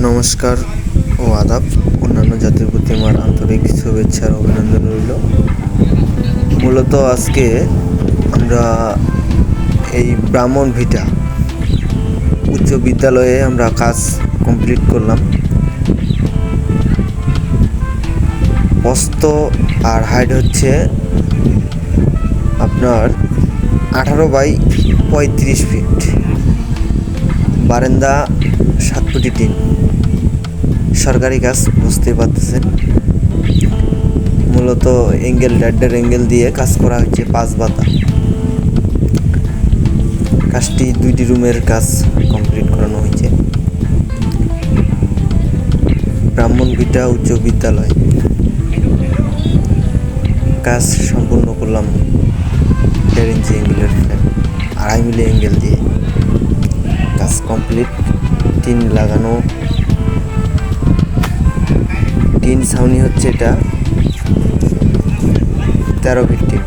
নমস্কার ও আদাব। অন্যান্য জাতির প্রতি আমার আন্তরিক শুভেচ্ছা আর অভিনন্দন রইল। মূলত আজকে আমরা এই ব্রাহ্মণ ভিটা উচ্চ বিদ্যালয়ে আমরা কাজ কমপ্লিট করলাম। প্রস্থ আর হাইট হচ্ছে আপনার 18 বাই 35 ফিট, বারান্দা 7 ফুটি টিন। সরকারি কাজ, বুঝতেই পারতেছেন। মূলত রেডের অ্যাঙ্গেল দিয়ে কাজ করা হচ্ছে 5 বাতা। কাজটি 2টি রুমের কাজ কমপ্লিট করানো হয়েছে। ব্রাহ্মণ ভিটা উচ্চ বিদ্যালয় কাজ সম্পূর্ণ করলাম 1.5 ইঞ্চি অ্যাঙ্গেলের ফ্রেম, 2.5 মিলি অ্যাঙ্গেল দিয়ে কাজ কমপ্লিট। টিন লাগানো, টিন ছাউনি হচ্ছে এটা 13 ফিট টিন।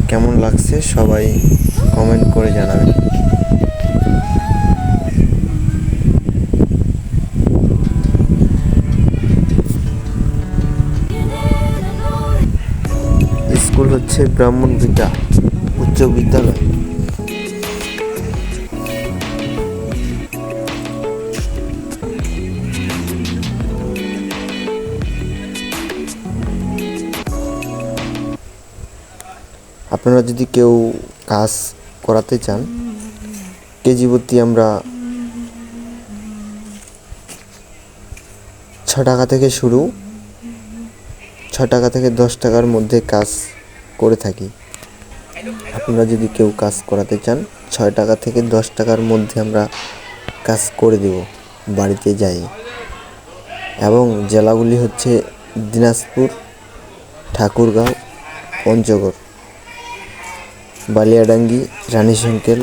কেমন লাগছে সবাই কমেন্ট করে জানাবেন। স্কুল হচ্ছে ব্রাহ্মণ ভিটা উচ্চ বিদ্যালয়। আপনারা যদি কেউ কাজ করাতে চান, কেজি প্রতি আমরা 6 টাকা থেকে শুরু, 6 টাকা থেকে 10 টাকার মধ্যে কাজ করে থাকি। আপনারা যদি কেউ কাজ করাতে চান, 6 টাকা থেকে 10 টাকার মধ্যে আমরা কাজ করে দেব বাড়িতে যাই। এবং জেলাগুলি হচ্ছে দিনাজপুর, ঠাকুরগাঁও, পঞ্চগড়, বালিয়াডাঙ্গি, রানীশংকেল,